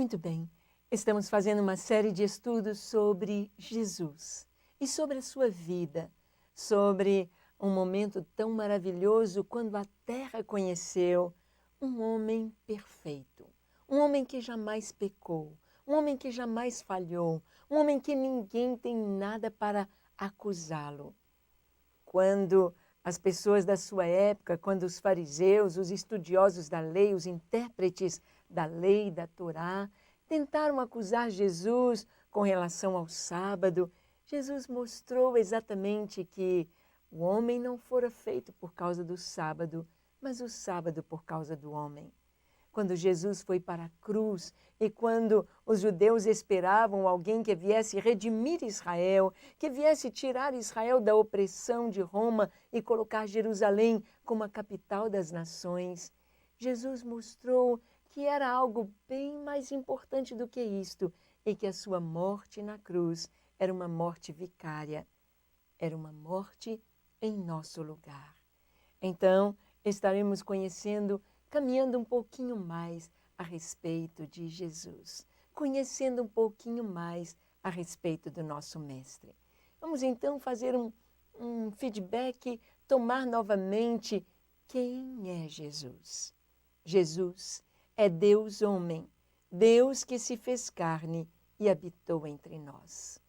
Muito bem, estamos fazendo uma série de estudos sobre Jesus e sobre a sua vida, sobre um momento tão maravilhoso quando a Terra conheceu um homem perfeito, um homem que jamais pecou, um homem que jamais falhou, um homem que ninguém tem nada para acusá-lo. Quando as pessoas da sua época, quando os fariseus, os estudiosos da lei, os intérpretes da lei, da Torá, tentaram acusar Jesus com relação ao sábado, Jesus mostrou exatamente que o homem não fora feito por causa do sábado, mas o sábado por causa do homem. Quando Jesus foi para a cruz e quando os judeus esperavam alguém que viesse redimir Israel, que viesse tirar Israel da opressão de Roma e colocar Jerusalém como a capital das nações, Jesus mostrou que era algo bem mais importante do que isto e que a sua morte na cruz era uma morte vicária, era uma morte em nosso lugar. Então, estaremos caminhando um pouquinho mais a respeito de Jesus, conhecendo um pouquinho mais a respeito do nosso Mestre. Vamos então fazer um feedback, tomar novamente quem é Jesus. Jesus é Deus homem, Deus que se fez carne e habitou entre nós.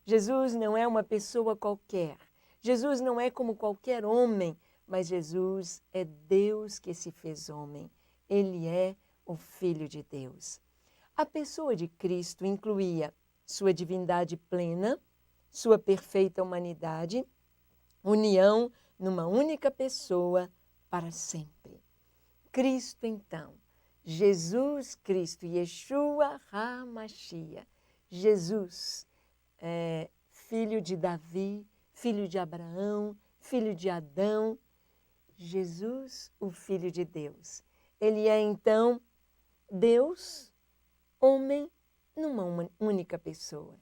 Jesus não é uma pessoa qualquer, Jesus não é como qualquer homem, mas Jesus é Deus que se fez homem. Ele é o Filho de Deus. A pessoa de Cristo incluía sua divindade plena, sua perfeita humanidade, união numa única pessoa para sempre. Cristo, então, Jesus Cristo, Yeshua HaMashiach, Jesus, filho de Davi, filho de Abraão, filho de Adão, Jesus, o Filho de Deus. Ele é, então, Deus, homem, numa única pessoa.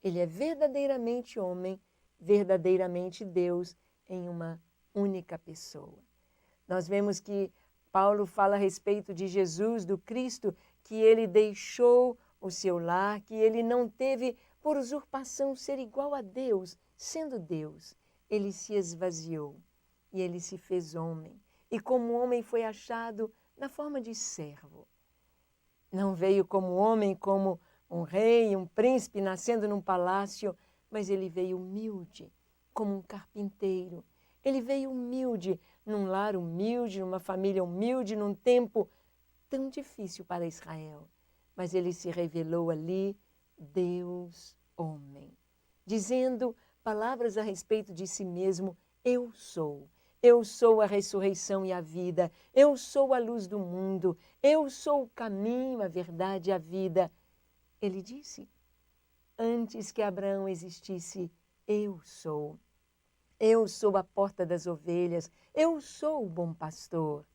Ele é verdadeiramente homem, verdadeiramente Deus, em uma única pessoa. Nós vemos que Paulo fala a respeito de Jesus, do Cristo, que ele deixou o seu lar, que ele não teve por usurpação ser igual a Deus, sendo Deus. Ele se esvaziou. E ele se fez homem. E como homem foi achado na forma de servo. Não veio como homem, como um rei, um príncipe, nascendo num palácio, mas ele veio humilde, como um carpinteiro. Ele veio humilde, num lar humilde, numa família humilde, num tempo tão difícil para Israel. Mas ele se revelou ali, Deus homem, dizendo palavras a respeito de si mesmo, eu sou. Eu sou a ressurreição e a vida, eu sou a luz do mundo, eu sou o caminho, a verdade e a vida. Ele disse, antes que Abraão existisse, eu sou. Eu sou a porta das ovelhas, eu sou o bom pastor.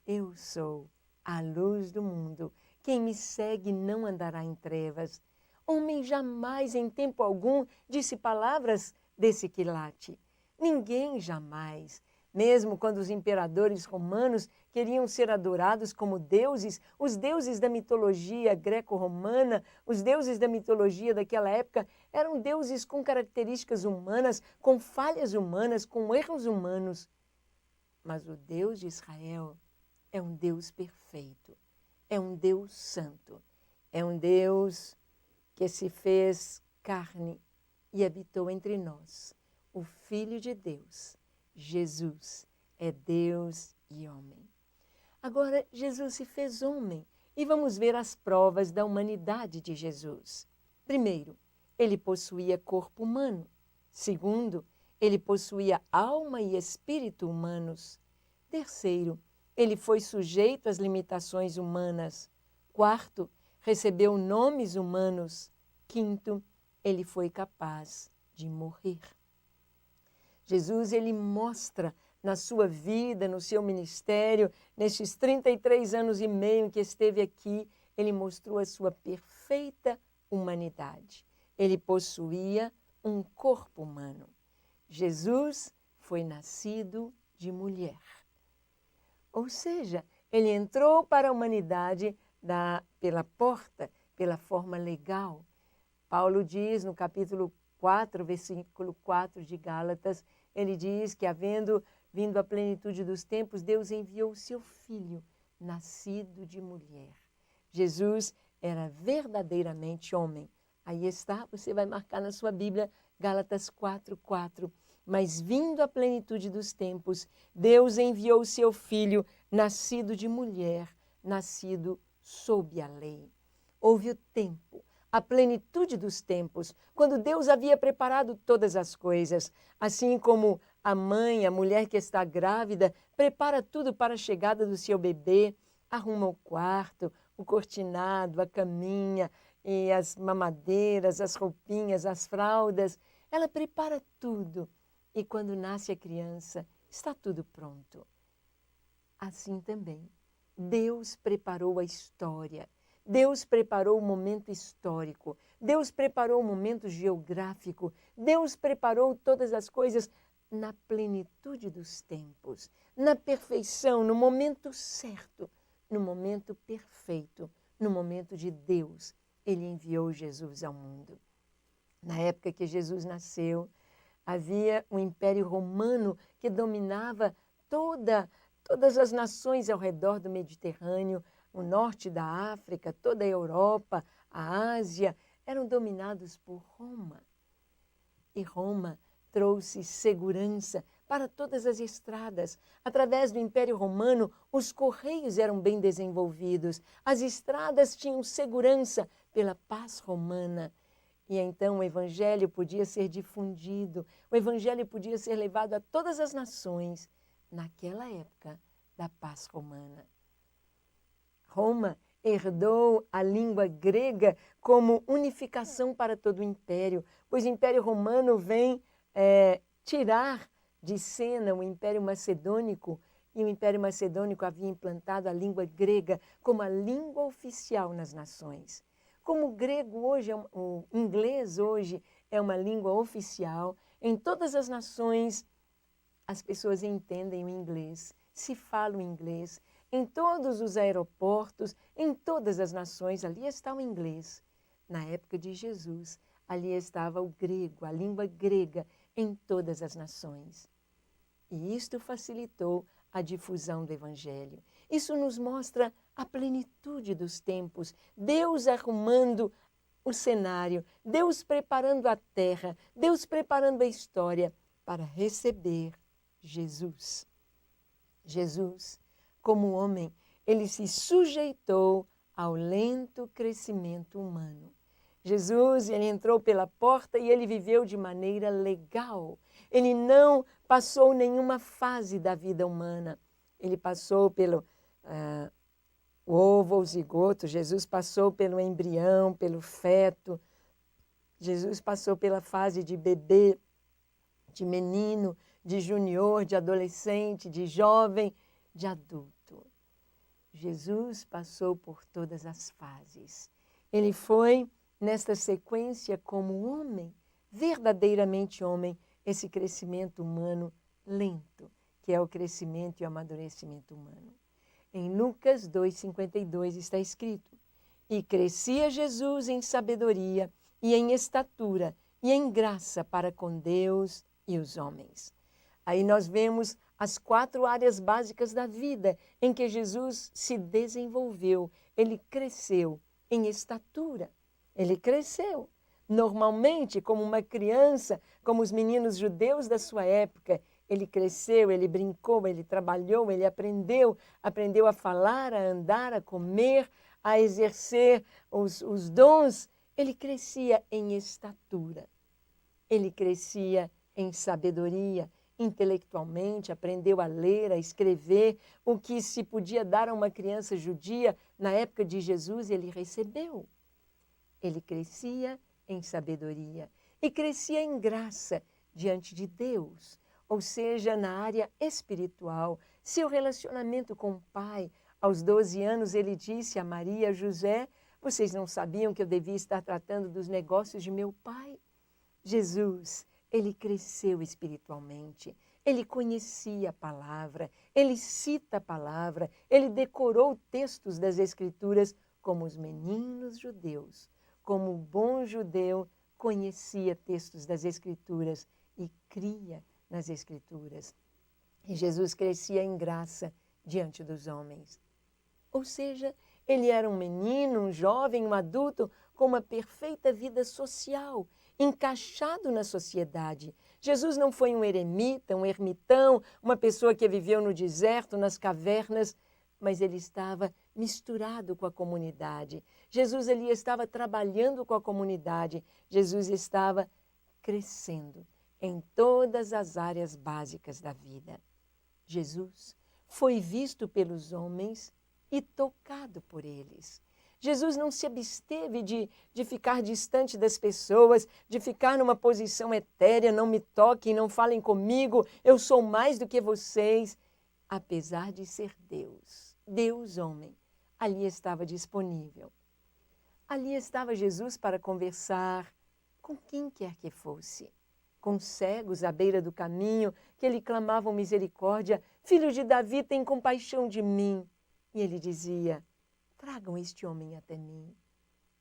Eu sou a luz do mundo, quem me segue não andará em trevas. Homem jamais, em tempo algum, disse palavras desse quilate. Ninguém jamais. Mesmo quando os imperadores romanos queriam ser adorados como deuses, os deuses da mitologia greco-romana, os deuses da mitologia daquela época, eram deuses com características humanas, com falhas humanas, com erros humanos. Mas o Deus de Israel é um Deus perfeito, é um Deus santo, é um Deus que se fez carne e habitou entre nós, o Filho de Deus. Jesus é Deus e homem. Agora, Jesus se fez homem e vamos ver as provas da humanidade de Jesus. Primeiro, ele possuía corpo humano. Segundo, ele possuía alma e espírito humanos. Terceiro, ele foi sujeito às limitações humanas. Quarto, recebeu nomes humanos. Quinto, ele foi capaz de morrer. Jesus, ele mostra na sua vida, no seu ministério, nestes 33 anos e meio que esteve aqui, ele mostrou a sua perfeita humanidade. Ele possuía um corpo humano. Jesus foi nascido de mulher. Ou seja, ele entrou para a humanidade pela porta pela forma legal. Paulo diz no capítulo 4, versículo 4 de Gálatas, ele diz que havendo vindo a plenitude dos tempos, Deus enviou o seu Filho, nascido de mulher. Jesus era verdadeiramente homem. Aí está, você vai marcar na sua Bíblia, Gálatas 4:4. Mas vindo a plenitude dos tempos, Deus enviou o seu Filho, nascido de mulher, nascido sob a lei. Houve o tempo, a plenitude dos tempos, quando Deus havia preparado todas as coisas, assim como a mãe, a mulher que está grávida, prepara tudo para a chegada do seu bebê, arruma o quarto, o cortinado, a caminha, e as mamadeiras, as roupinhas, as fraldas. Ela prepara tudo. E quando nasce a criança, está tudo pronto. Assim também, Deus preparou a história. Deus preparou o momento histórico. Deus preparou o momento geográfico. Deus preparou todas as coisas na plenitude dos tempos, na perfeição, no momento certo, no momento perfeito, no momento de Deus. Ele enviou Jesus ao mundo. Na época que Jesus nasceu, havia um império romano que dominava todas as nações ao redor do Mediterrâneo, o norte da África, toda a Europa, a Ásia, eram dominados por Roma. E Roma trouxe segurança para todas as estradas. Através do Império Romano, os correios eram bem desenvolvidos, as estradas tinham segurança pela paz romana. E então o Evangelho podia ser difundido, o Evangelho podia ser levado a todas as nações naquela época da paz romana. Roma herdou a língua grega como unificação para todo o império, pois o Império Romano vem tirar de cena o Império Macedônico, e o Império Macedônico havia implantado a língua grega como a língua oficial nas nações. Como o grego hoje, o inglês hoje é uma língua oficial, em todas as nações as pessoas entendem o inglês, se fala o inglês, em todos os aeroportos, em todas as nações, ali está o inglês. Na época de Jesus, ali estava o grego, a língua grega, em todas as nações. E isto facilitou a difusão do Evangelho. Isso nos mostra a plenitude dos tempos, Deus arrumando o cenário, Deus preparando a terra, Deus preparando a história para receber Jesus. Jesus, como homem, ele se sujeitou ao lento crescimento humano. Jesus, ele entrou pela porta e ele viveu de maneira legal. Ele não passou nenhuma fase da vida humana. Ele passou pelo o ovo ou zigoto, Jesus passou pelo embrião, pelo feto, Jesus passou pela fase de bebê, de menino, de junior, de adolescente, de jovem, de adulto. Jesus passou por todas as fases. Ele foi, nesta sequência, como homem, verdadeiramente homem, esse crescimento humano lento, que é o crescimento e o amadurecimento humano. Em Lucas 2,52 está escrito: e crescia Jesus em sabedoria e em estatura e em graça para com Deus e os homens. Aí nós vemos as 4 áreas básicas da vida em que Jesus se desenvolveu. Ele cresceu em estatura, ele cresceu. Normalmente, como uma criança, como os meninos judeus da sua época, ele cresceu, ele brincou, ele trabalhou, ele aprendeu a falar, a andar, a comer, a exercer os dons. Ele crescia em estatura, ele crescia em sabedoria, intelectualmente, aprendeu a ler, a escrever, o que se podia dar a uma criança judia na época de Jesus, ele recebeu. Ele crescia em sabedoria e crescia em graça diante de Deus, ou seja, na área espiritual. Seu relacionamento com o Pai, aos 12 anos, ele disse a Maria e a José: vocês não sabiam que eu devia estar tratando dos negócios de meu Pai? Jesus, ele cresceu espiritualmente, ele conhecia a palavra, ele cita a palavra, ele decorou textos das Escrituras como os meninos judeus, como o bom judeu, conhecia textos das Escrituras e cria nas Escrituras. E Jesus crescia em graça diante dos homens. Ou seja, ele era um menino, um jovem, um adulto com uma perfeita vida social, encaixado na sociedade. Jesus não foi um eremita, um ermitão, uma pessoa que viveu no deserto, nas cavernas, mas ele estava misturado com a comunidade. Jesus ali estava trabalhando com a comunidade. Jesus estava crescendo em todas as áreas básicas da vida. Jesus foi visto pelos homens e tocado por eles. Jesus não se absteve de ficar distante das pessoas, de ficar numa posição etérea, não me toquem, não falem comigo, eu sou mais do que vocês. Apesar de ser Deus, Deus homem, ali estava disponível. Ali estava Jesus para conversar com quem quer que fosse. Com cegos à beira do caminho, que lhe clamavam misericórdia, filho de Davi, tem compaixão de mim. E ele dizia, tragam este homem até mim.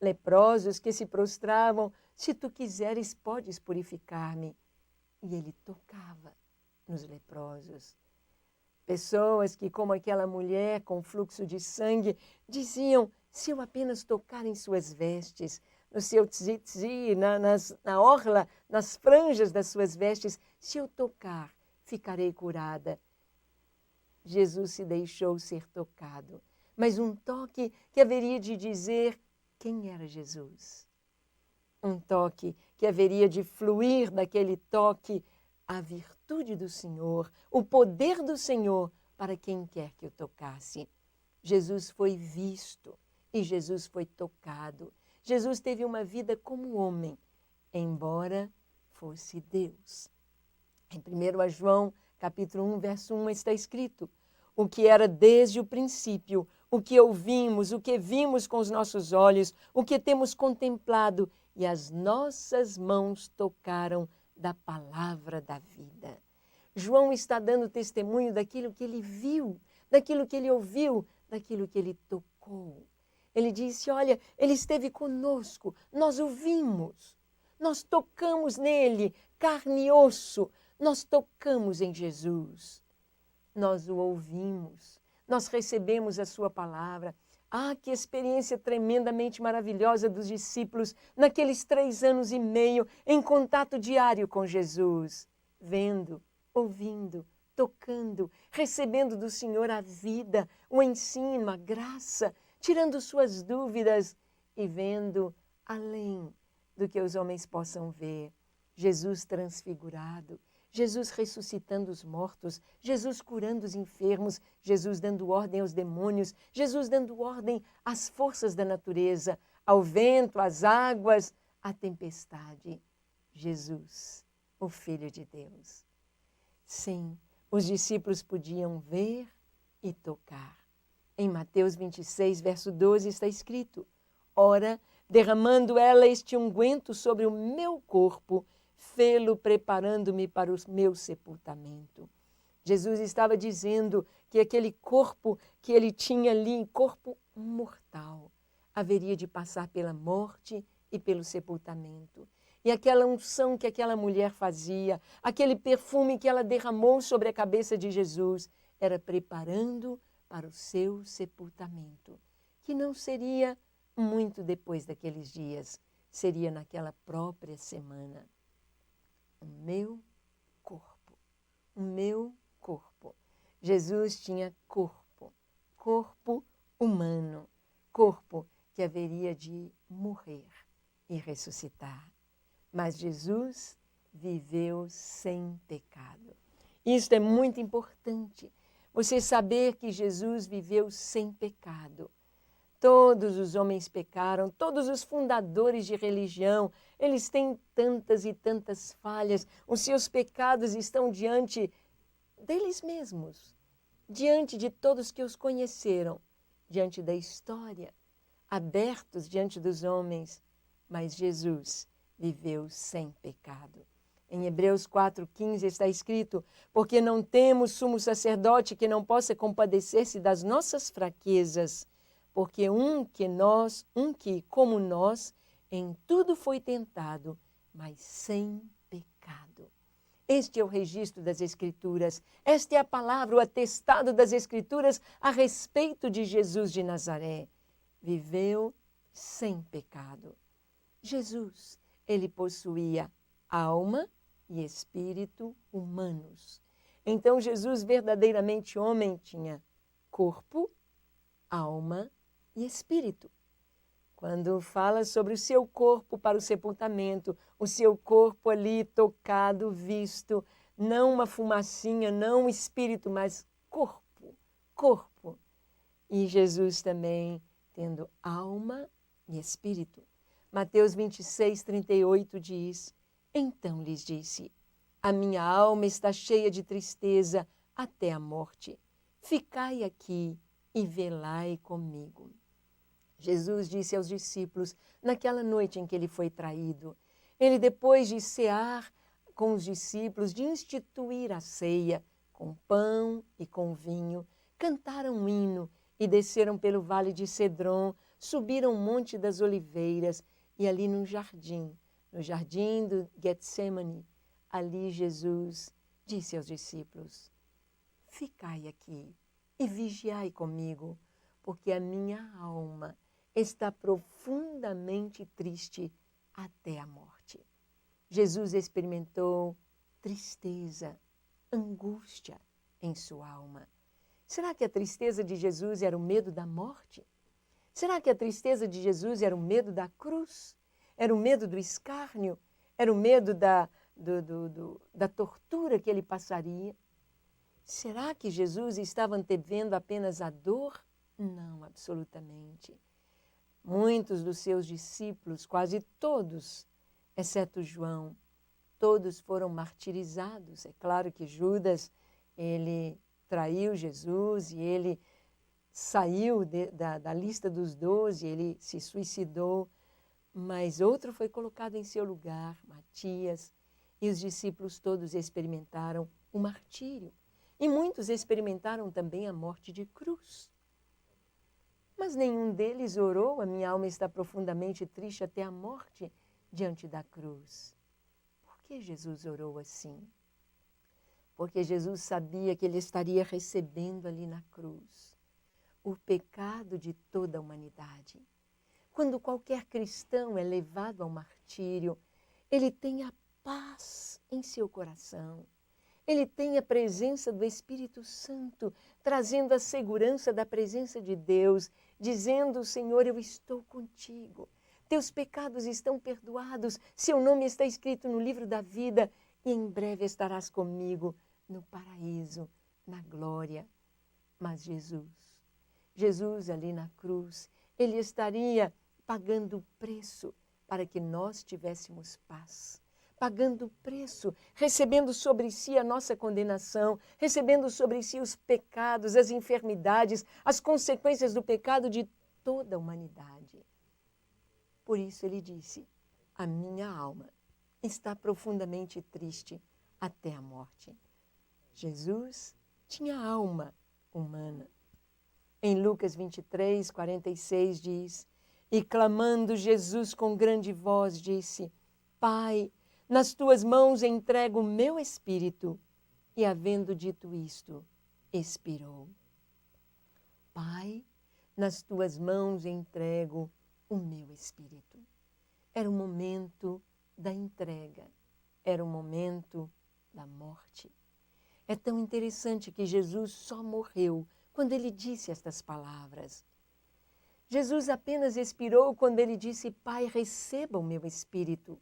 Leprosos que se prostravam, se tu quiseres, podes purificar-me. E ele tocava nos leprosos. Pessoas que, como aquela mulher com fluxo de sangue, diziam, se eu apenas tocar em suas vestes, no seu tzitzi, na orla, nas franjas das suas vestes, se eu tocar, ficarei curada. Jesus se deixou ser tocado, mas um toque que haveria de dizer quem era Jesus. Um toque que haveria de fluir daquele toque a virtude do Senhor, o poder do Senhor para quem quer que o tocasse. Jesus foi visto e Jesus foi tocado. Jesus teve uma vida como homem, embora fosse Deus. Em 1 João, capítulo 1, verso 1, está escrito, o que era desde o princípio, o que ouvimos, o que vimos com os nossos olhos, o que temos contemplado, e as nossas mãos tocaram da palavra da vida. João está dando testemunho daquilo que ele viu, daquilo que ele ouviu, daquilo que ele tocou. Ele disse, olha, ele esteve conosco, nós o vimos, nós tocamos nele, carne e osso, nós tocamos em Jesus, nós o ouvimos, nós recebemos a sua palavra. Ah, que experiência tremendamente maravilhosa dos discípulos naqueles 3 anos e meio em contato diário com Jesus, vendo, ouvindo, tocando, recebendo do Senhor a vida, o ensino, a graça, tirando suas dúvidas e vendo além do que os homens possam ver. Jesus transfigurado, Jesus ressuscitando os mortos, Jesus curando os enfermos, Jesus dando ordem aos demônios, Jesus dando ordem às forças da natureza, ao vento, às águas, à tempestade. Jesus, o Filho de Deus. Sim, os discípulos podiam ver e tocar. Em Mateus 26, verso 12, está escrito, ora, derramando ela este unguento sobre o meu corpo, fê-lo preparando-me para o meu sepultamento. Jesus estava dizendo que aquele corpo que ele tinha ali, corpo mortal, haveria de passar pela morte e pelo sepultamento. E aquela unção que aquela mulher fazia, aquele perfume que ela derramou sobre a cabeça de Jesus, era preparando para o seu sepultamento, que não seria muito depois daqueles dias, seria naquela própria semana. O meu corpo, o meu corpo. Jesus tinha corpo, corpo humano, corpo que haveria de morrer e ressuscitar. Mas Jesus viveu sem pecado. Isso é muito importante, você saber que Jesus viveu sem pecado. Todos os homens pecaram, todos os fundadores de religião, eles têm tantas e tantas falhas. Os seus pecados estão diante deles mesmos, diante de todos que os conheceram, diante da história, abertos diante dos homens. Mas Jesus viveu sem pecado. Em Hebreus 4,15 está escrito, porque não temos sumo sacerdote que não possa compadecer-se das nossas fraquezas, porque um que, como nós, em tudo foi tentado, mas sem pecado. Este é o registro das Escrituras, esta é a palavra, o atestado das Escrituras a respeito de Jesus de Nazaré. Viveu sem pecado. Jesus, ele possuía alma e espírito humanos. Então, Jesus, verdadeiramente homem, tinha corpo, alma e espírito. Quando fala sobre o seu corpo para o sepultamento, o seu corpo ali tocado, visto, não uma fumacinha, não um espírito, mas corpo, corpo. E Jesus também tendo alma e espírito. Mateus 26, 38 diz, então lhes disse, a minha alma está cheia de tristeza até a morte. Ficai aqui e velai comigo. Jesus disse aos discípulos, naquela noite em que ele foi traído, ele depois de cear com os discípulos, de instituir a ceia, com pão e com vinho, cantaram um hino e desceram pelo vale de Cedron, subiram o Monte das Oliveiras e ali no jardim do Getsemane, ali Jesus disse aos discípulos, ficai aqui e vigiai comigo, porque a minha alma está profundamente triste até a morte. Jesus experimentou tristeza, angústia em sua alma. Será que a tristeza de Jesus era o medo da morte? Será que a tristeza de Jesus era o medo da cruz? Era o medo do escárnio? Era o medo da tortura que ele passaria? Será que Jesus estava antevendo apenas a dor? Não, absolutamente. Muitos dos seus discípulos, quase todos, exceto João, todos foram martirizados. É claro que Judas, ele traiu Jesus e ele saiu da lista dos 12, ele se suicidou, mas outro foi colocado em seu lugar, Matias, e os discípulos todos experimentaram o martírio. E muitos experimentaram também a morte de cruz. Mas nenhum deles orou, a minha alma está profundamente triste até a morte diante da cruz. Por que Jesus orou assim? Porque Jesus sabia que ele estaria recebendo ali na cruz o pecado de toda a humanidade. Quando qualquer cristão é levado ao martírio, ele tem a paz em seu coração. Ele tem a presença do Espírito Santo, trazendo a segurança da presença de Deus, dizendo, Senhor, eu estou contigo. Teus pecados estão perdoados, seu nome está escrito no livro da vida e em breve estarás comigo no paraíso, na glória. Mas Jesus ali na cruz, ele estaria pagando o preço para que nós tivéssemos paz. Pagando o preço, recebendo sobre si a nossa condenação, recebendo sobre si os pecados, as enfermidades, as consequências do pecado de toda a humanidade. Por isso ele disse, a minha alma está profundamente triste até a morte. Jesus tinha alma humana. Em Lucas 23, 46 diz, e clamando Jesus com grande voz disse, Pai, nas tuas mãos entrego o meu espírito. E havendo dito isto, expirou. Pai, nas tuas mãos entrego o meu espírito. Era o momento da entrega, era o momento da morte. É tão interessante que Jesus só morreu quando ele disse estas palavras. Jesus apenas expirou quando ele disse, Pai, receba o meu espírito.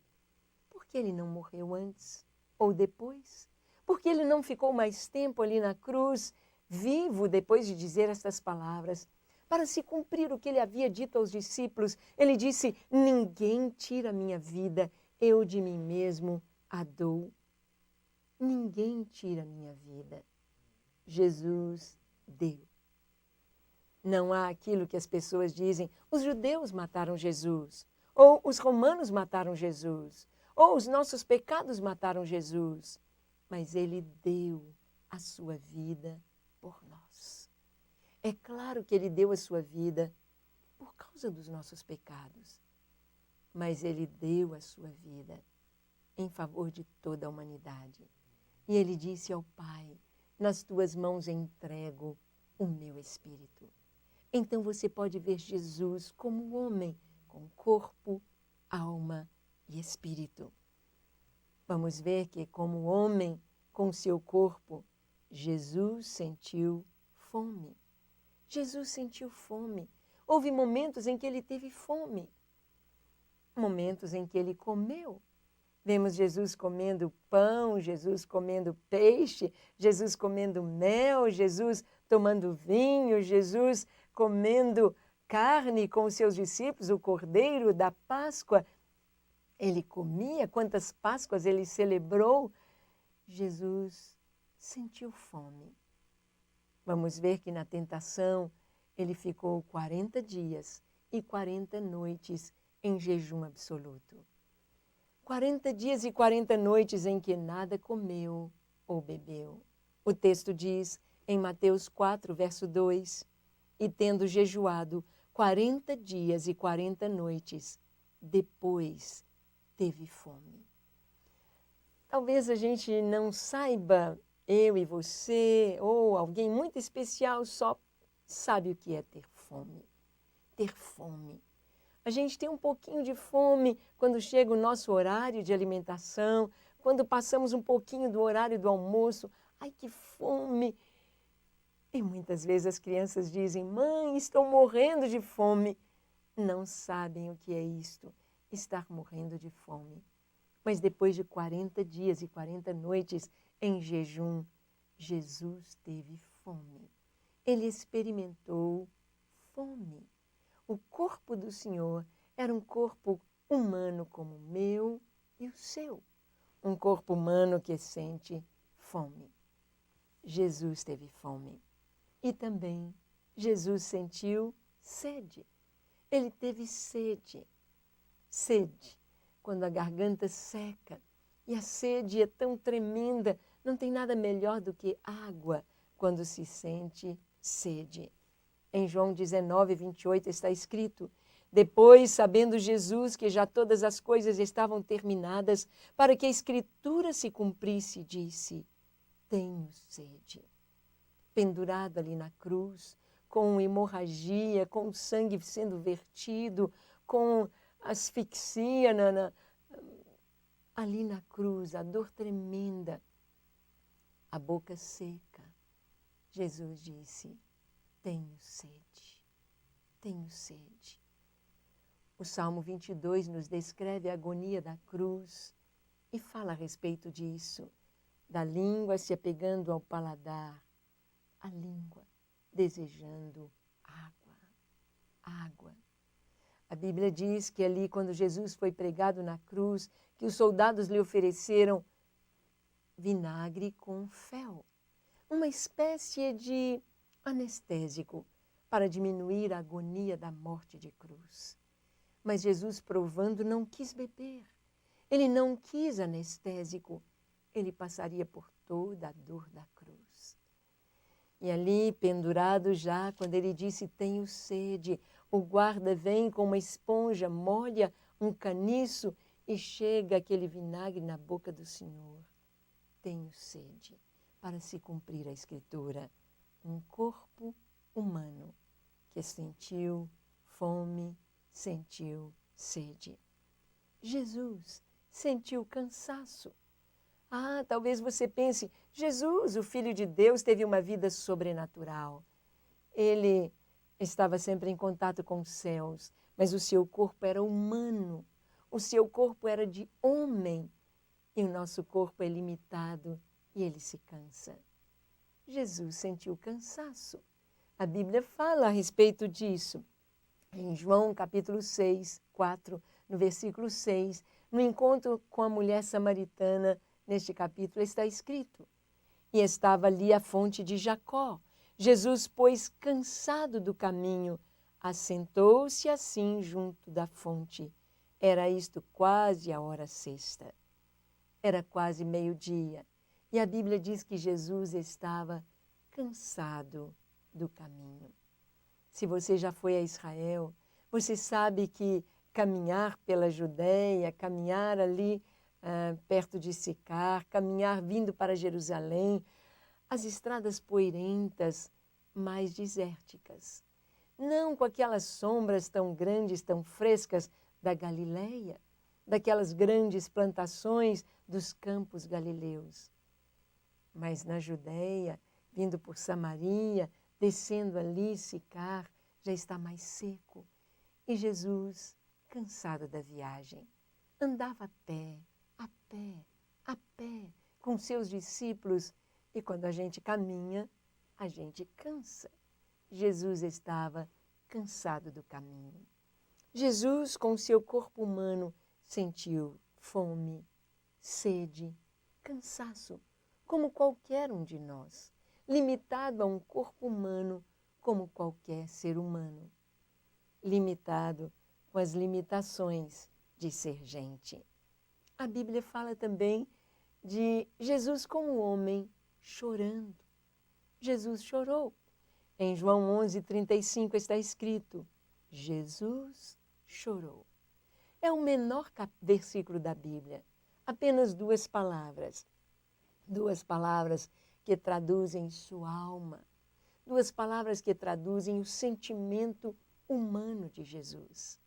Por que ele não morreu antes ou depois? Por que ele não ficou mais tempo ali na cruz, vivo, depois de dizer estas palavras? Para se cumprir o que ele havia dito aos discípulos, ele disse, ninguém tira a minha vida, eu de mim mesmo a dou. Ninguém tira a minha vida. Jesus deu. Não há aquilo que as pessoas dizem, os judeus mataram Jesus, ou os romanos mataram Jesus, ou os nossos pecados mataram Jesus. Mas ele deu a sua vida por nós. É claro que ele deu a sua vida por causa dos nossos pecados. Mas ele deu a sua vida em favor de toda a humanidade. E ele disse ao Pai, nas tuas mãos entrego o meu espírito. Então você pode ver Jesus como homem, com corpo, alma e espírito. Vamos ver que como homem, com seu corpo, Jesus sentiu fome. Jesus sentiu fome. Houve momentos em que ele teve fome. Momentos em que ele comeu. Vemos Jesus comendo pão, Jesus comendo peixe, Jesus comendo mel, Jesus tomando vinho, Jesus comendo carne com os seus discípulos, o cordeiro da Páscoa. Ele comia, quantas Páscoas ele celebrou. Jesus sentiu fome. Vamos ver que na tentação ele ficou 40 dias e 40 noites em jejum absoluto. 40 dias e 40 noites em que nada comeu ou bebeu. O texto diz em Mateus 4, verso 2, e tendo jejuado 40 dias e 40 noites, depois teve fome. Talvez a gente não saiba, eu e você, ou alguém muito especial só sabe o que é ter fome. Ter fome. A gente tem um pouquinho de fome quando chega o nosso horário de alimentação, quando passamos um pouquinho do horário do almoço. Ai, que fome! E muitas vezes as crianças dizem, mãe, estou morrendo de fome. Não sabem o que é isto, estar morrendo de fome. Mas depois de 40 dias e 40 noites em jejum, Jesus teve fome. Ele experimentou fome. O corpo do Senhor era um corpo humano como o meu e o seu. Um corpo humano que sente fome. Jesus teve fome. E também Jesus sentiu sede. Ele teve sede. Sede, quando a garganta seca. E a sede é tão tremenda, não tem nada melhor do que água quando se sente sede. Em João 19, 28 está escrito, depois, sabendo Jesus que já todas as coisas estavam terminadas, para que a Escritura se cumprisse, disse, tenho sede. Pendurado ali na cruz, com hemorragia, com sangue sendo vertido, com asfixia ali na cruz, a dor tremenda, a boca seca. Jesus disse, tenho sede, tenho sede. O Salmo 22 nos descreve a agonia da cruz e fala a respeito disso, da língua se apegando ao paladar, a língua desejando água, água. A Bíblia diz que ali, quando Jesus foi pregado na cruz, que os soldados lhe ofereceram vinagre com fel, uma espécie de anestésico para diminuir a agonia da morte de cruz. Mas Jesus, provando, não quis beber. Ele não quis anestésico. Ele passaria por toda a dor da cruz. E ali, pendurado já, quando ele disse, tenho sede, o guarda vem com uma esponja, molha um caniço e chega aquele vinagre na boca do Senhor. Tenho sede, para se cumprir a Escritura. Um corpo humano que sentiu fome, sentiu sede. Jesus sentiu cansaço. Ah, talvez você pense, Jesus, o Filho de Deus, teve uma vida sobrenatural. Ele estava sempre em contato com os céus, mas o seu corpo era humano, o seu corpo era de homem, e o nosso corpo é limitado e ele se cansa. Jesus sentiu cansaço. A Bíblia fala a respeito disso. Em João capítulo 6, 4, no versículo 6, no encontro com a mulher samaritana, neste capítulo está escrito, e estava ali a fonte de Jacó. Jesus, pois, cansado do caminho, assentou-se assim junto da fonte. Era isto quase a hora sexta. Era quase meio-dia. E a Bíblia diz que Jesus estava cansado do caminho. Se você já foi a Israel, Você sabe que caminhar pela Judéia, caminhar ali perto de Sicar, caminhar vindo para Jerusalém, as estradas poeirentas, mais desérticas. Não com aquelas sombras tão grandes, tão frescas da Galileia, daquelas grandes plantações dos campos galileus. Mas na Judéia, vindo por Samaria, descendo ali Sicar, já está mais seco. E Jesus, cansado da viagem, andava a pé, a pé, a pé, com seus discípulos. E quando a gente caminha, a gente cansa. Jesus estava cansado do caminho. Jesus, com seu corpo humano, sentiu fome, sede, cansaço, como qualquer um de nós, limitado a um corpo humano como qualquer ser humano, limitado com as limitações de ser gente. A Bíblia fala também de Jesus como homem chorando. Jesus chorou. Em João 11:35 está escrito, Jesus chorou. É o menor versículo da Bíblia, apenas duas palavras que traduzem sua alma, duas palavras que traduzem o sentimento humano de Jesus.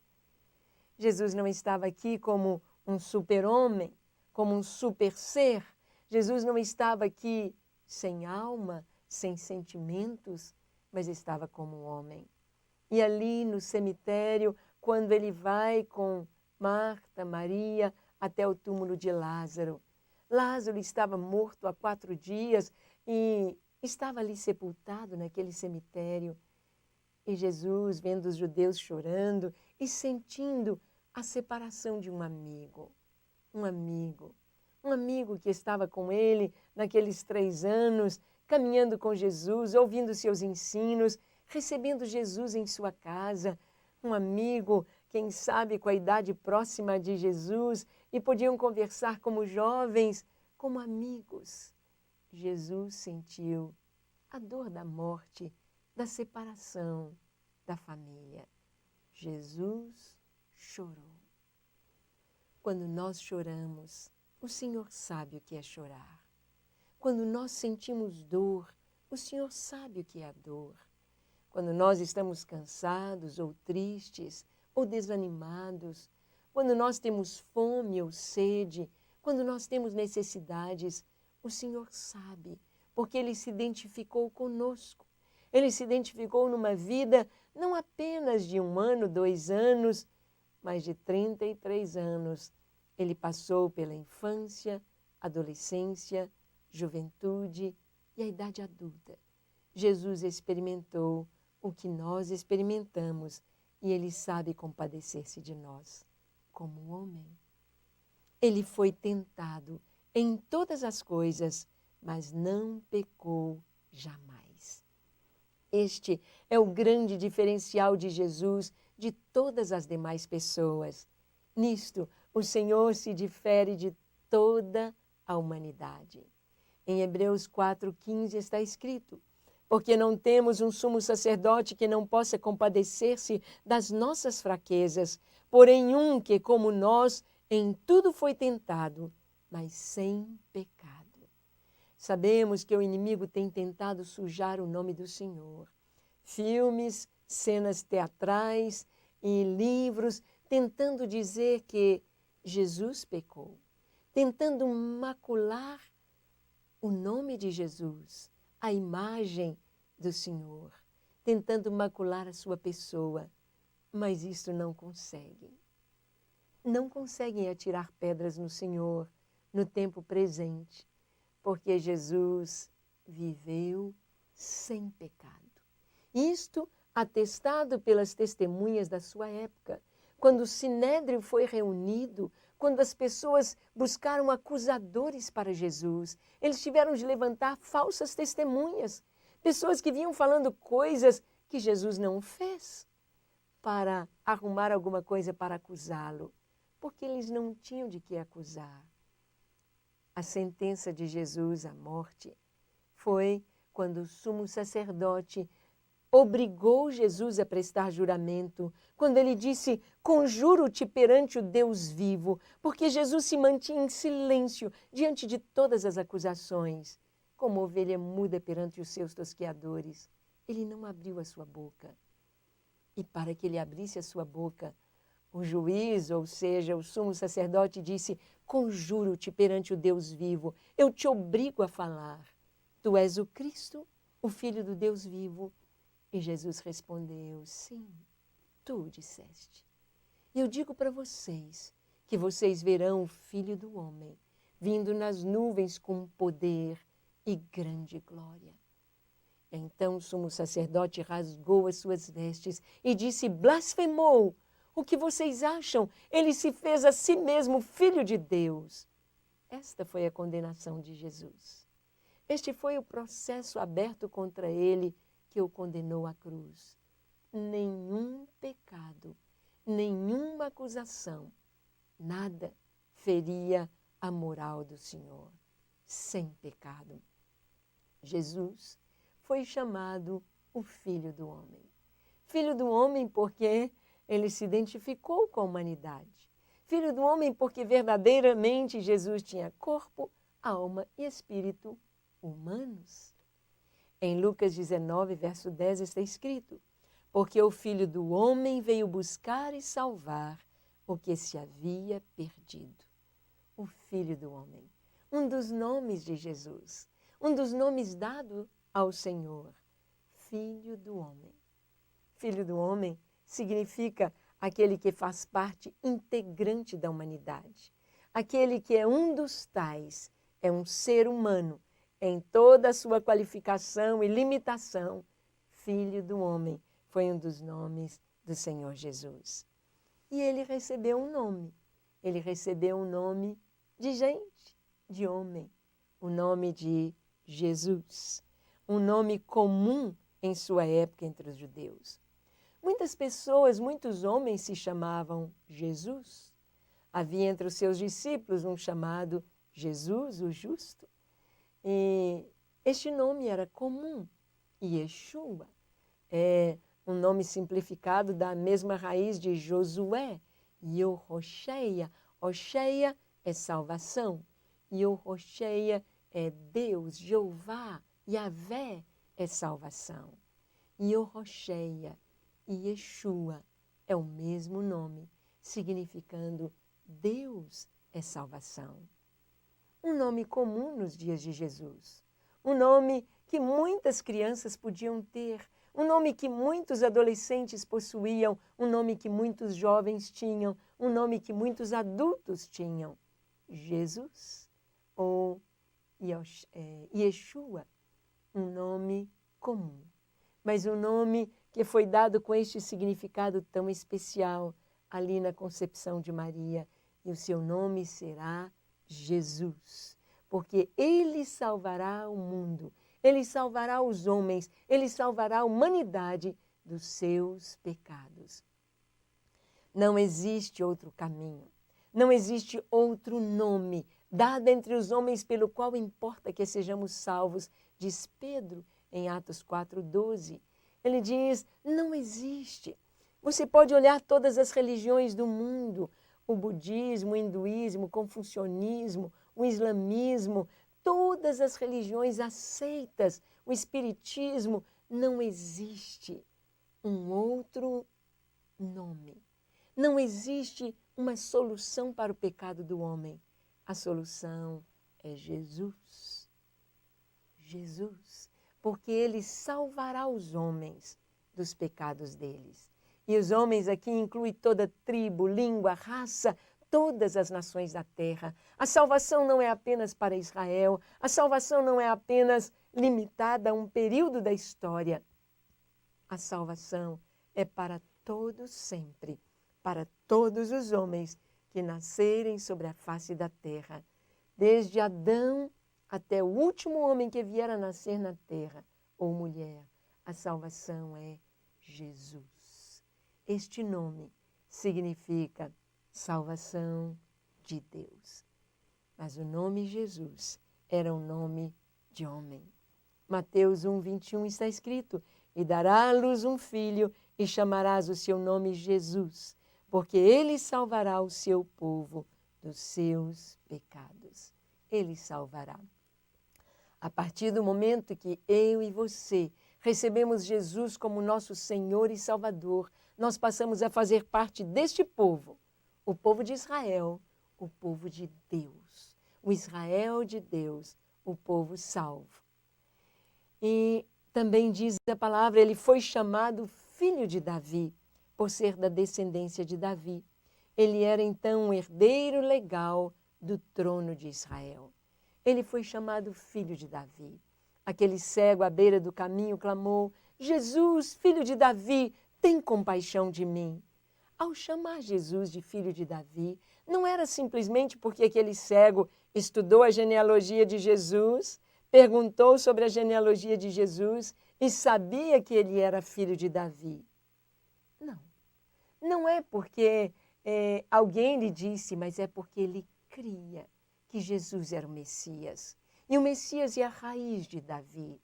Jesus não estava aqui como um super-homem, como um super-ser. Jesus não estava aqui sem alma, sem sentimentos, mas estava como um homem. E ali no cemitério, quando ele vai com Marta, Maria, até o túmulo de Lázaro. Lázaro estava morto há 4 dias e estava ali sepultado naquele cemitério. E Jesus, vendo os judeus chorando e sentindo a separação de um amigo que estava com ele naqueles 3 anos, caminhando com Jesus, ouvindo seus ensinos, recebendo Jesus em sua casa, um amigo, quem sabe com a idade próxima de Jesus, e podiam conversar como jovens, como amigos. Jesus sentiu a dor da morte, da separação da família. Jesus chorou. Quando nós choramos, o Senhor sabe o que é chorar. Quando nós sentimos dor, o Senhor sabe o que é a dor. Quando nós estamos cansados ou tristes ou desanimados, quando nós temos fome ou sede, quando nós temos necessidades, o Senhor sabe, porque Ele se identificou conosco. Ele se identificou numa vida não apenas de 1 ano, 2 anos, mas de 33 anos. Ele passou pela infância, adolescência, juventude e a idade adulta. Jesus experimentou o que nós experimentamos e Ele sabe compadecer-se de nós, como homem. Ele foi tentado em todas as coisas, mas não pecou jamais. Este é o grande diferencial de Jesus de todas as demais pessoas. Nisto, o Senhor se difere de toda a humanidade. Em Hebreus 4:15 está escrito, porque não temos um sumo sacerdote que não possa compadecer-se das nossas fraquezas, porém um que, como nós, em tudo foi tentado, mas sem pecado. Sabemos que o inimigo tem tentado sujar o nome do Senhor. Filmes, cenas teatrais e livros tentando dizer que Jesus pecou, tentando macular o nome de Jesus, a imagem do Senhor, tentando macular a sua pessoa, mas isso não conseguem. Não conseguem atirar pedras no Senhor no tempo presente, porque Jesus viveu sem pecado. Isto atestado pelas testemunhas da sua época, quando o Sinédrio foi reunido, quando as pessoas buscaram acusadores para Jesus, eles tiveram de levantar falsas testemunhas, pessoas que vinham falando coisas que Jesus não fez para arrumar alguma coisa para acusá-lo, porque eles não tinham de que acusar. A sentença de Jesus à morte foi quando o sumo sacerdote obrigou Jesus a prestar juramento quando ele disse: conjuro-te perante o Deus vivo, porque Jesus se mantinha em silêncio diante de todas as acusações, como ovelha muda perante os seus tosqueadores. Ele não abriu a sua boca. E para que ele abrisse a sua boca, o juiz, ou seja, o sumo sacerdote, disse: conjuro-te perante o Deus vivo, eu te obrigo a falar. Tu és o Cristo, o Filho do Deus vivo. E Jesus respondeu: sim, tu disseste. E eu digo para vocês que vocês verão o Filho do Homem vindo nas nuvens com poder e grande glória. Então o sumo sacerdote rasgou as suas vestes e disse: blasfemou! O que vocês acham? Ele se fez a si mesmo Filho de Deus. Esta foi a condenação de Jesus. Este foi o processo aberto contra ele que o condenou à cruz. Nenhum pecado, nenhuma acusação, nada feria a moral do Senhor. Sem pecado. Jesus foi chamado o Filho do Homem. Filho do Homem porque ele se identificou com a humanidade. Filho do Homem porque verdadeiramente Jesus tinha corpo, alma e espírito humanos. Em Lucas 19, verso 10 está escrito: porque o Filho do Homem veio buscar e salvar o que se havia perdido. O Filho do Homem, um dos nomes de Jesus, um dos nomes dado ao Senhor, Filho do Homem. Filho do Homem significa aquele que faz parte integrante da humanidade, aquele que é um dos tais, é um ser humano, em toda a sua qualificação e limitação. Filho do Homem foi um dos nomes do Senhor Jesus. E ele recebeu um nome. Ele recebeu um nome de gente, de homem. O nome de Jesus. Um nome comum em sua época entre os judeus. Muitas pessoas, muitos homens se chamavam Jesus. Havia entre os seus discípulos um chamado Jesus, o Justo. E este nome era comum. Yeshua é um nome simplificado da mesma raiz de Josué. Yehoshua. Osheia é salvação. Yehoshua é Deus, Jeová. Yahvé é salvação. Yehoshua e Yeshua é o mesmo nome, significando Deus é salvação. Um nome comum nos dias de Jesus. Um nome que muitas crianças podiam ter. Um nome que muitos adolescentes possuíam. Um nome que muitos jovens tinham. Um nome que muitos adultos tinham. Jesus ou Yeshua. Um nome comum. Mas um nome que foi dado com este significado tão especial ali na concepção de Maria. E o seu nome será Jesus, porque ele salvará o mundo, ele salvará os homens, ele salvará a humanidade dos seus pecados. Não existe outro caminho, não existe outro nome dado entre os homens pelo qual importa que sejamos salvos, diz Pedro em Atos 4:12. Ele diz, não existe. Você pode olhar todas as religiões do mundo, o budismo, o hinduísmo, o confucionismo, o islamismo, todas as religiões aceitas, o espiritismo, não existe um outro nome. Não existe uma solução para o pecado do homem. A solução é Jesus. Jesus, porque ele salvará os homens dos pecados deles. E os homens aqui incluem toda tribo, língua, raça, todas as nações da terra. A salvação não é apenas para Israel, a salvação não é apenas limitada a um período da história. A salvação é para todos sempre, para todos os homens que nascerem sobre a face da terra, desde Adão até o último homem que vier a nascer na terra, ou mulher. A salvação é Jesus. Este nome significa salvação de Deus. Mas o nome Jesus era um nome de homem. Mateus 1:21 está escrito, e dará à luz um filho, e chamarás o seu nome Jesus, porque ele salvará o seu povo dos seus pecados. Ele salvará. A partir do momento que eu e você recebemos Jesus como nosso Senhor e Salvador, nós passamos a fazer parte deste povo, o povo de Israel, o povo de Deus, o Israel de Deus, o povo salvo. E também diz a palavra, ele foi chamado filho de Davi, por ser da descendência de Davi. Ele era então um herdeiro legal do trono de Israel. Ele foi chamado filho de Davi. Aquele cego à beira do caminho clamou, Jesus, filho de Davi, tem compaixão de mim. Ao chamar Jesus de filho de Davi, não era simplesmente porque aquele cego estudou a genealogia de Jesus, perguntou sobre a genealogia de Jesus e sabia que ele era filho de Davi. Não. Não é porque alguém lhe disse, mas é porque ele cria que Jesus era o Messias. E o Messias é a raiz de Davi.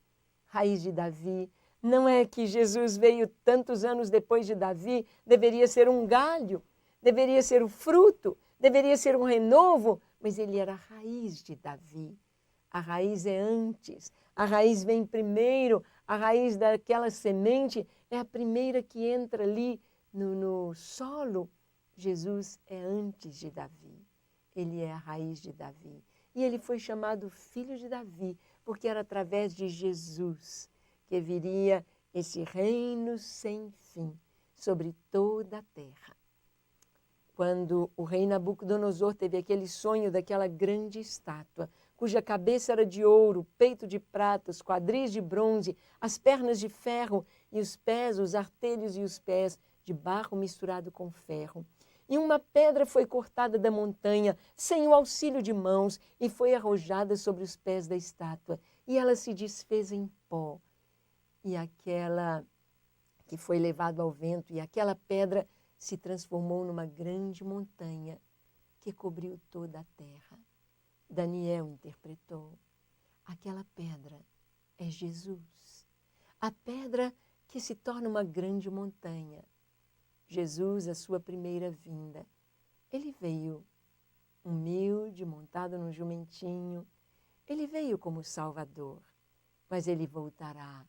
Raiz de Davi não é que Jesus veio tantos anos depois de Davi, deveria ser um galho, deveria ser o fruto, deveria ser um renovo, mas ele era a raiz de Davi. A raiz é antes, a raiz vem primeiro, a raiz daquela semente é a primeira que entra ali no solo. Jesus é antes de Davi, ele é a raiz de Davi. E ele foi chamado filho de Davi, porque era através de Jesus que viria esse reino sem fim sobre toda a terra. Quando o rei Nabucodonosor teve aquele sonho daquela grande estátua, cuja cabeça era de ouro, peito de prata, os quadris de bronze, as pernas de ferro e os pés, os artelhos e os pés de barro misturado com ferro. E uma pedra foi cortada da montanha, sem o auxílio de mãos, e foi arrojada sobre os pés da estátua. E ela se desfez em pó. E aquela que foi levado ao vento, e aquela pedra se transformou numa grande montanha que cobriu toda a terra. Daniel interpretou, aquela pedra é Jesus. A pedra que se torna uma grande montanha. Jesus, a sua primeira vinda, ele veio humilde, montado num jumentinho. Ele veio como Salvador, mas ele voltará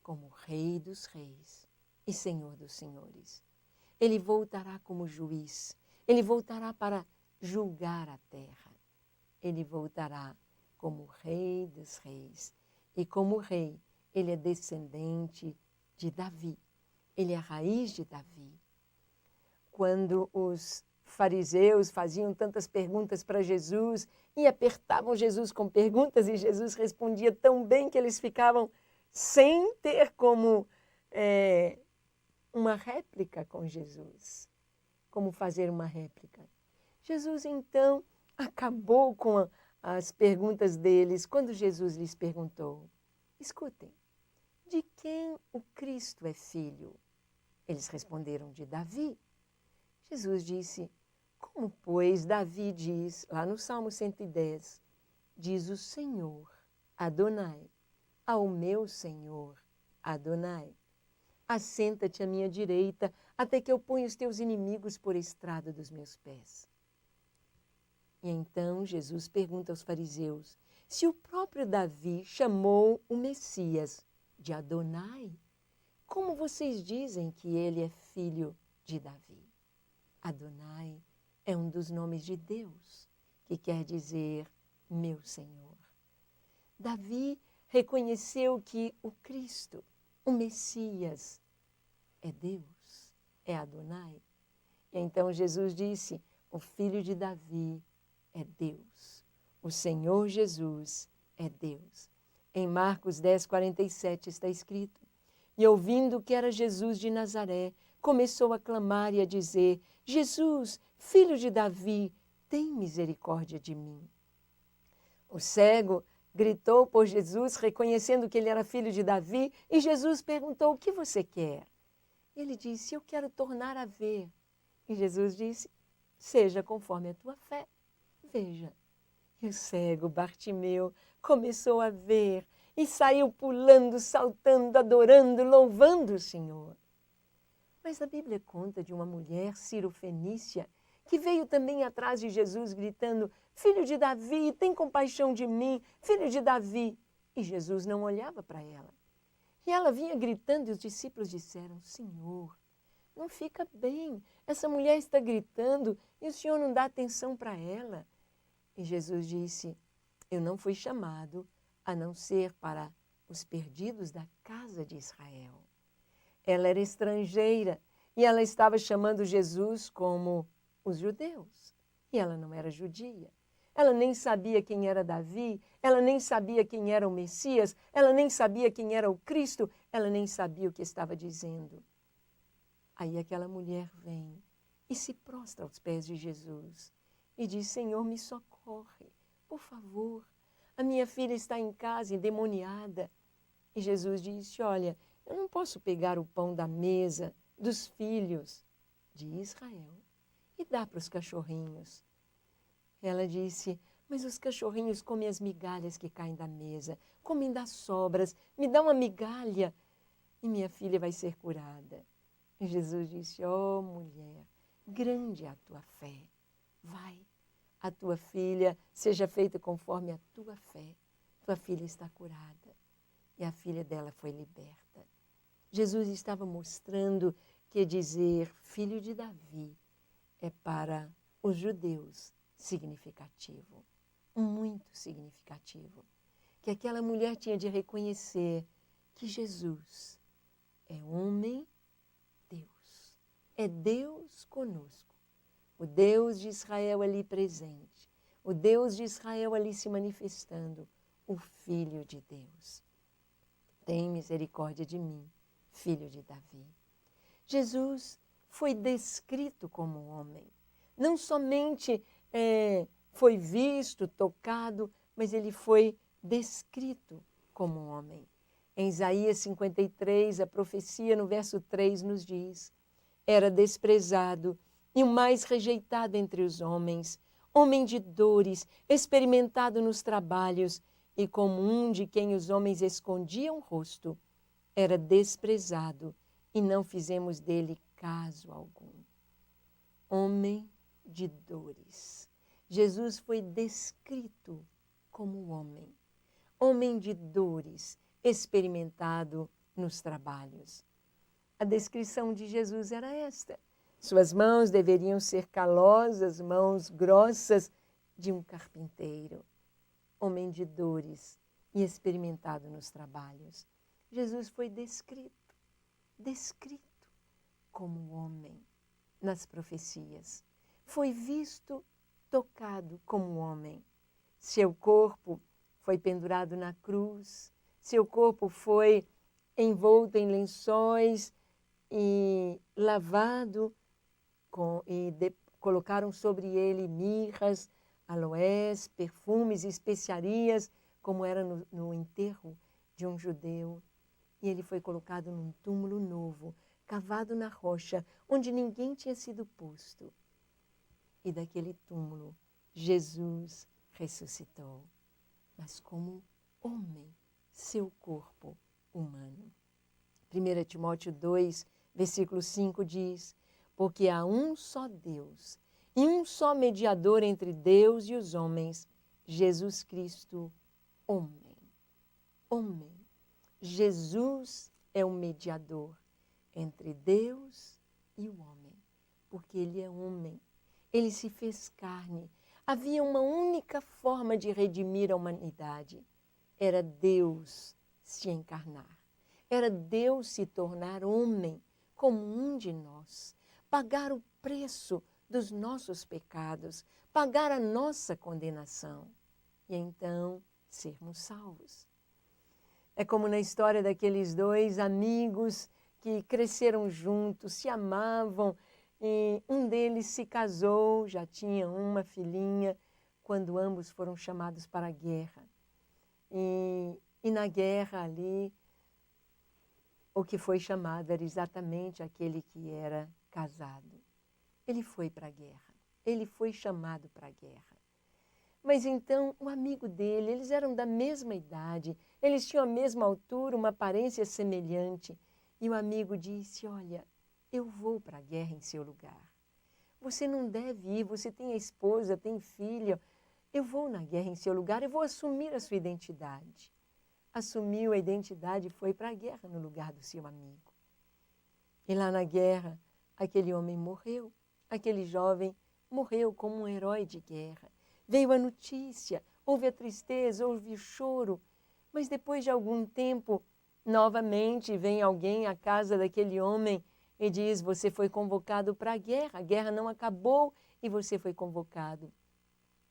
como Rei dos Reis e Senhor dos Senhores. Ele voltará como juiz, ele voltará para julgar a terra. Ele voltará como Rei dos Reis. E como Rei, ele é descendente de Davi. Ele é a raiz de Davi. Quando os fariseus faziam tantas perguntas para Jesus e apertavam Jesus com perguntas e Jesus respondia tão bem que eles ficavam sem ter como uma réplica com Jesus. Como fazer uma réplica? Jesus, então, acabou com as perguntas deles quando Jesus lhes perguntou, escutem, de quem o Cristo é filho? Eles responderam, de Davi. Jesus disse, como, pois, Davi diz, lá no Salmo 110, diz o Senhor, Adonai, ao meu Senhor, Adonai, assenta-te à minha direita, até que eu ponha os teus inimigos por estrado dos meus pés. E então Jesus pergunta aos fariseus, se o próprio Davi chamou o Messias de Adonai, como vocês dizem que ele é filho de Davi? Adonai é um dos nomes de Deus, que quer dizer meu Senhor. Davi reconheceu que o Cristo, o Messias, é Deus, é Adonai. E então Jesus disse, o filho de Davi é Deus, o Senhor Jesus é Deus. Em Marcos 10, 47 está escrito, e ouvindo que era Jesus de Nazaré, começou a clamar e a dizer, Jesus, filho de Davi, tem misericórdia de mim. O cego gritou por Jesus, reconhecendo que ele era filho de Davi, e Jesus perguntou, o que você quer? Ele disse, eu quero tornar a ver. E Jesus disse, seja conforme a tua fé, veja. E o cego Bartimeu começou a ver, e saiu pulando, saltando, adorando, louvando o Senhor. Mas a Bíblia conta de uma mulher cirofenícia que veio também atrás de Jesus gritando: Filho de Davi, tem compaixão de mim, filho de Davi. E Jesus não olhava para ela. E ela vinha gritando e os discípulos disseram: Senhor, não fica bem, essa mulher está gritando e o Senhor não dá atenção para ela. E Jesus disse: eu não fui chamado a não ser para os perdidos da casa de Israel. Ela era estrangeira e ela estava chamando Jesus como os judeus. E ela não era judia. Ela nem sabia quem era Davi, ela nem sabia quem era o Messias, ela nem sabia quem era o Cristo, ela nem sabia o que estava dizendo. Aí aquela mulher vem e se prostra aos pés de Jesus e diz: Senhor, me socorre, por favor. A minha filha está em casa, endemoniada. E Jesus disse: olha, eu não posso pegar o pão da mesa dos filhos de Israel e dar para os cachorrinhos. Ela disse: mas os cachorrinhos comem as migalhas que caem da mesa, comem das sobras, me dá uma migalha e minha filha vai ser curada. E Jesus disse: ó mulher, grande é a tua fé, vai, a tua filha seja feita conforme a tua fé, tua filha está curada. E a filha dela foi liberta. Jesus estava mostrando que dizer filho de Davi é para os judeus significativo, muito significativo. Que aquela mulher tinha de reconhecer que Jesus é homem, Deus. É Deus conosco. O Deus de Israel ali presente. O Deus de Israel ali se manifestando. O Filho de Deus. Tem misericórdia de mim, filho de Davi. Jesus foi descrito como homem. Não somente foi visto, tocado, mas ele foi descrito como homem. Em Isaías 53, a profecia no verso 3 nos diz: era desprezado e o mais rejeitado entre os homens, homem de dores, experimentado nos trabalhos, e como um de quem os homens escondiam o rosto, era desprezado e não fizemos dele caso algum. Homem de dores. Jesus foi descrito como homem. Homem de dores, experimentado nos trabalhos. A descrição de Jesus era esta. Suas mãos deveriam ser calosas, mãos grossas de um carpinteiro. Homem de dores e experimentado nos trabalhos. Jesus foi descrito como homem nas profecias. Foi visto, tocado como homem. Seu corpo foi pendurado na cruz, seu corpo foi envolto em lençóis e lavado, colocaram sobre ele mirras, aloés, perfumes e especiarias, como era no enterro de um judeu. E ele foi colocado num túmulo novo, cavado na rocha, onde ninguém tinha sido posto. E daquele túmulo, Jesus ressuscitou, mas como homem, seu corpo humano. 1 Timóteo 2, versículo 5 diz: porque há um só Deus e um só mediador entre Deus e os homens, Jesus Cristo, homem. Homem. Jesus é o mediador entre Deus e o homem, porque ele é homem. Ele se fez carne. Havia uma única forma de redimir a humanidade. Era Deus se encarnar. Era Deus se tornar homem, como um de nós. Pagar o preço dos nossos pecados. Pagar a nossa condenação. E então sermos salvos. É como na história daqueles dois amigos que cresceram juntos, se amavam. E um deles se casou, já tinha uma filhinha, quando ambos foram chamados para a guerra. E na guerra ali, o que foi chamado era exatamente aquele que era casado. Ele foi para a guerra, ele foi chamado para a guerra. Mas então o amigo dele, eles eram da mesma idade, eles tinham a mesma altura, uma aparência semelhante. E o amigo disse, olha, eu vou para a guerra em seu lugar. Você não deve ir, você tem a esposa, tem filha. Eu vou na guerra em seu lugar, eu vou assumir a sua identidade. Assumiu a identidade e foi para a guerra no lugar do seu amigo. E lá na guerra, aquele homem morreu, aquele jovem morreu como um herói de guerra. Veio a notícia, houve a tristeza, houve o choro, mas depois de algum tempo, novamente vem alguém à casa daquele homem e diz, você foi convocado para a guerra não acabou e você foi convocado.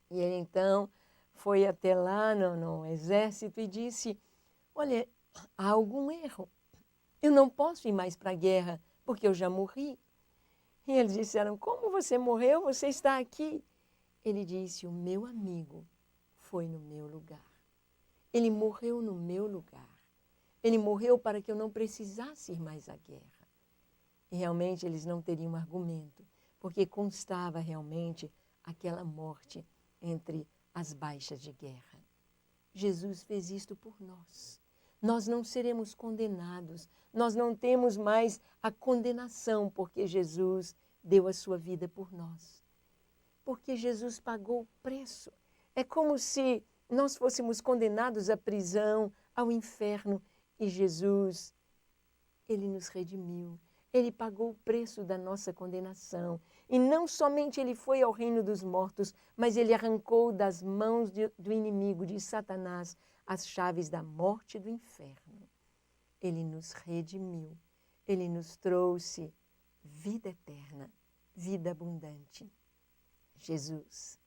E ele então foi até lá no exército e disse, olha, há algum erro, eu não posso ir mais para a guerra porque eu já morri. E eles disseram, como você morreu? Você está aqui. Ele disse, o meu amigo foi no meu lugar. Ele morreu no meu lugar. Ele morreu para que eu não precisasse ir mais à guerra. E realmente eles não teriam argumento, porque constava realmente aquela morte entre as baixas de guerra. Jesus fez isto por nós. Nós não seremos condenados, nós não temos mais a condenação, porque Jesus deu a sua vida por nós. Porque Jesus pagou o preço. É como se nós fôssemos condenados à prisão, ao inferno, e Jesus, Ele nos redimiu. Ele pagou o preço da nossa condenação. E não somente Ele foi ao reino dos mortos, mas Ele arrancou das mãos do inimigo, de Satanás, as chaves da morte e do inferno. Ele nos redimiu. Ele nos trouxe vida eterna, vida abundante. Jesus,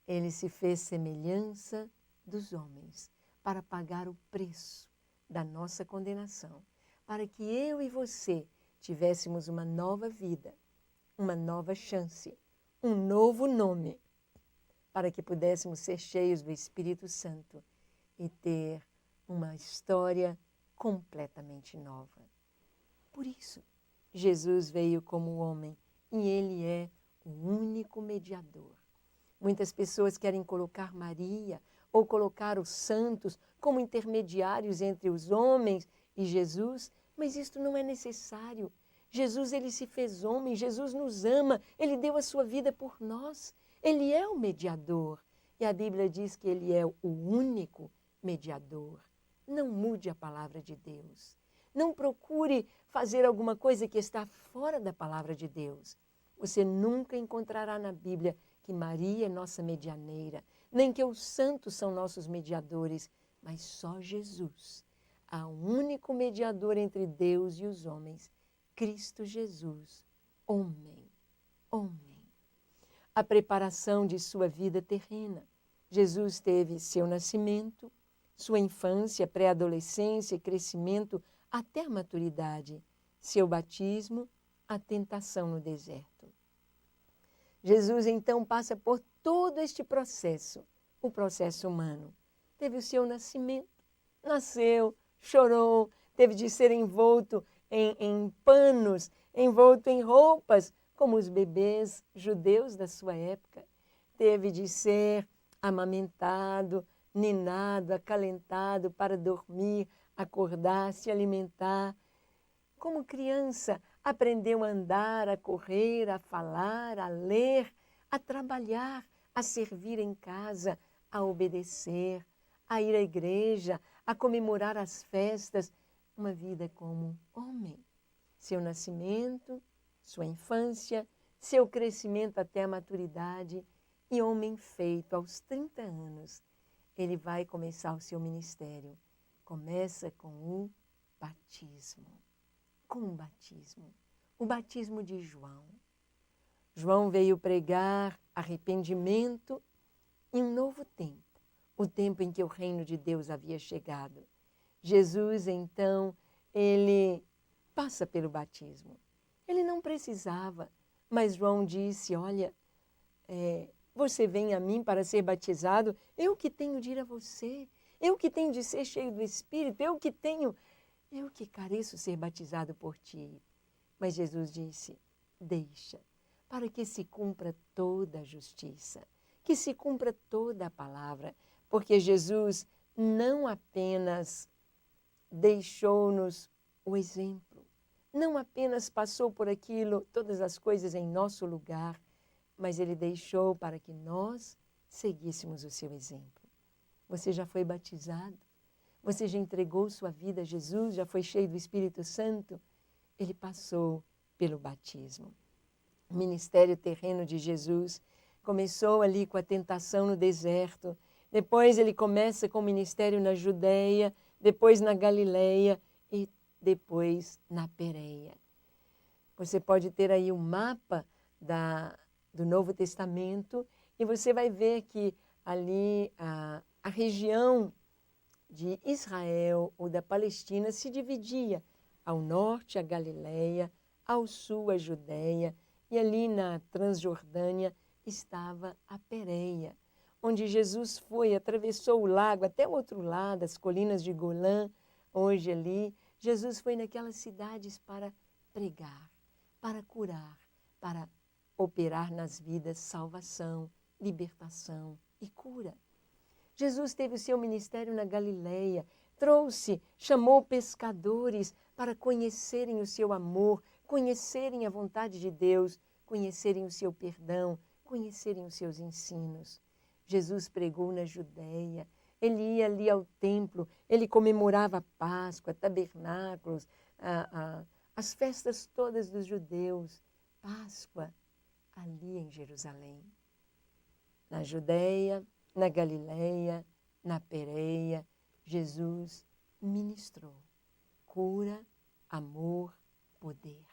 Ele se fez semelhança dos homens para pagar o preço da nossa condenação, para que eu e você tivéssemos uma nova vida, uma nova chance, um novo nome, para que pudéssemos ser cheios do Espírito Santo e ter uma história completamente nova. Por isso, Jesus veio como homem e Ele é o único mediador. Muitas pessoas querem colocar Maria ou colocar os santos como intermediários entre os homens e Jesus, mas isto não é necessário. Jesus, Ele se fez homem, Jesus nos ama, Ele deu a sua vida por nós. Ele é o mediador. E a Bíblia diz que Ele é o único mediador. Não mude a palavra de Deus. Não procure fazer alguma coisa que está fora da palavra de Deus. Você nunca encontrará na Bíblia que Maria é nossa medianeira, nem que os santos são nossos mediadores, mas só Jesus, há um único mediador entre Deus e os homens, Cristo Jesus, homem. A preparação de sua vida terrena. Jesus teve seu nascimento, sua infância, pré-adolescência e crescimento até a maturidade, seu batismo, a tentação no deserto. Jesus, então, passa por todo este processo, o processo humano. Teve o seu nascimento, nasceu, chorou, teve de ser envolto em panos, envolto em roupas, como os bebês judeus da sua época. Teve de ser amamentado, ninado, acalentado para dormir, acordar, se alimentar. Como criança, aprendeu a andar, a correr, a falar, a ler, a trabalhar, a servir em casa, a obedecer, a ir à igreja, a comemorar as festas. Uma vida como homem. Seu nascimento, sua infância, seu crescimento até a maturidade e homem feito aos 30 anos. Ele vai começar o seu ministério. Começa com o batismo. O batismo de João. João veio pregar arrependimento e um novo tempo, o tempo em que o reino de Deus havia chegado. Jesus, então, ele passa pelo batismo. Ele não precisava, mas João disse, olha, você vem a mim para ser batizado, eu que tenho de ir a você, eu que tenho de ser cheio do Espírito, eu que careço ser batizado por ti. Mas Jesus disse, deixa, para que se cumpra toda a justiça. que se cumpra toda a palavra, porque Jesus não apenas deixou-nos o exemplo, não apenas passou por aquilo, todas as coisas em nosso lugar, mas ele deixou para que nós seguíssemos o seu exemplo. Você já foi batizado? Você já entregou sua vida a Jesus? Já foi cheio do Espírito Santo? Ele passou pelo batismo. O ministério terreno de Jesus começou ali com a tentação no deserto, depois ele começa com o ministério na Judéia, depois na Galileia e depois na Pérea. Você pode ter aí um mapa do Novo Testamento e você vai ver que ali a região de Israel ou da Palestina se dividia ao norte a Galileia, ao sul a Judéia e ali na Transjordânia estava a Pérea, onde Jesus foi, atravessou o lago até o outro lado, as colinas de Golã, hoje ali. Jesus foi naquelas cidades para pregar, para curar, para operar nas vidas salvação, libertação e cura. Jesus teve o seu ministério na Galileia, chamou pescadores para conhecerem o seu amor, conhecerem a vontade de Deus, conhecerem o seu perdão, conhecerem os seus ensinos. Jesus pregou na Judéia, ele ia ali ao templo, ele comemorava a Páscoa, tabernáculos, as festas todas dos judeus, Páscoa, ali em Jerusalém. Na Judéia, na Galileia, na Pérea, Jesus ministrou cura, amor, poder.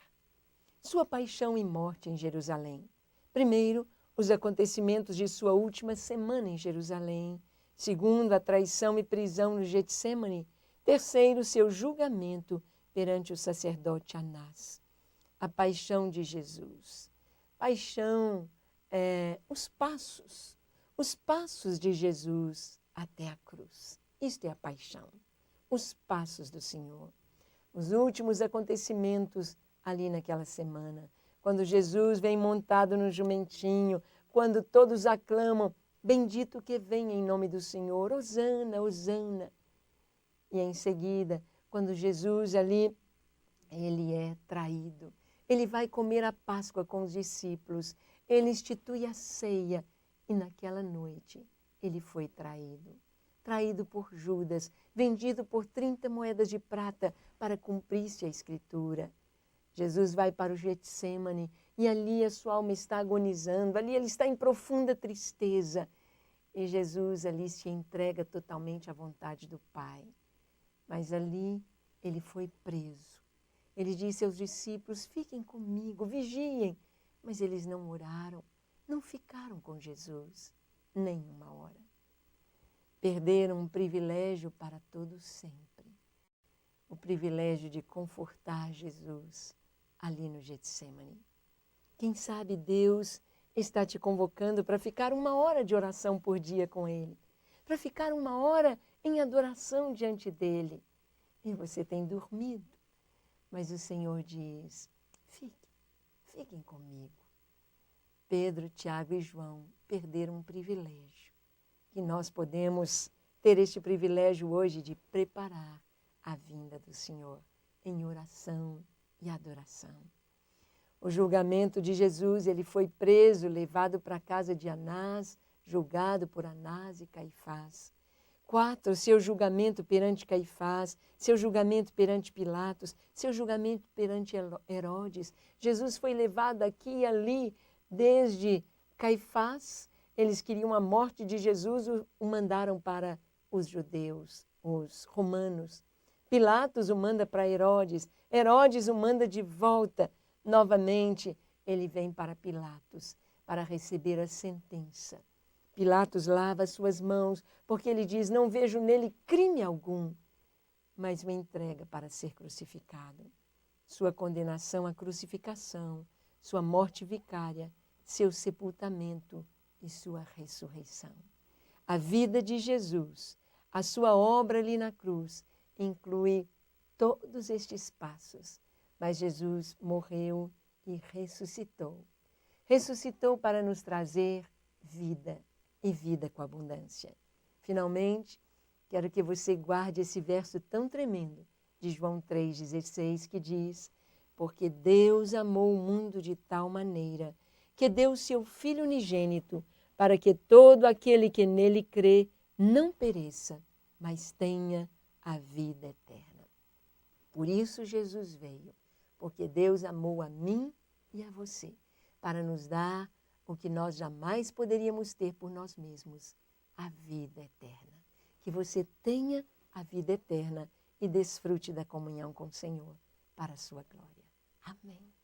Sua paixão e morte em Jerusalém. Primeiro, os acontecimentos de sua última semana em Jerusalém. Segundo, a traição e prisão no Getsêmani. Terceiro, seu julgamento perante o sacerdote Anás. A paixão de Jesus. Paixão, os passos de Jesus até a cruz. Isto é a paixão, os passos do Senhor. Os últimos acontecimentos ali naquela semana, quando Jesus vem montado no jumentinho, quando todos aclamam, bendito que vem em nome do Senhor, hosana, hosana. E em seguida, quando Jesus ali, ele é traído, ele vai comer a Páscoa com os discípulos, ele institui a ceia e naquela noite ele foi traído. Traído por Judas, vendido por 30 moedas de prata para cumprir-se a Escritura. Jesus vai para o Getsêmani e ali a sua alma está agonizando, ali ele está em profunda tristeza. E Jesus ali se entrega totalmente à vontade do Pai. Mas ali ele foi preso. Ele disse aos discípulos, fiquem comigo, vigiem. Mas eles não oraram, não ficaram com Jesus, nem uma hora. Perderam um privilégio para todo sempre. O privilégio de confortar Jesus ali no Getsêmani. Quem sabe Deus está te convocando para ficar 1 hora de oração por dia com Ele, para ficar 1 hora em adoração diante dEle. E você tem dormido, mas o Senhor diz, fiquem comigo. Pedro, Tiago e João perderam um privilégio, que nós podemos ter este privilégio hoje de preparar a vinda do Senhor em oração e adoração. O julgamento de Jesus, ele foi preso, levado para a casa de Anás, julgado por Anás e Caifás. 4, seu julgamento perante Caifás, seu julgamento perante Pilatos, seu julgamento perante Herodes. Jesus foi levado aqui e ali, desde Caifás, eles queriam a morte de Jesus, o mandaram para os judeus, os romanos. Pilatos o manda para Herodes, Herodes o manda de volta. Novamente, ele vem para Pilatos, para receber a sentença. Pilatos lava suas mãos, porque ele diz, não vejo nele crime algum, mas o entrega para ser crucificado. Sua condenação à crucificação, sua morte vicária, seu sepultamento e sua ressurreição. A vida de Jesus, a sua obra ali na cruz, inclui todos estes passos. Mas Jesus morreu e ressuscitou. Ressuscitou para nos trazer vida, e vida com abundância. Finalmente, quero que você guarde esse verso tão tremendo de João 3,16, que diz: porque Deus amou o mundo de tal maneira que deu o seu Filho unigênito para que todo aquele que nele crê não pereça, mas tenha a vida eterna. Por isso Jesus veio, porque Deus amou a mim e a você, para nos dar o que nós jamais poderíamos ter por nós mesmos, a vida eterna. Que você tenha a vida eterna e desfrute da comunhão com o Senhor, para a sua glória. Amém.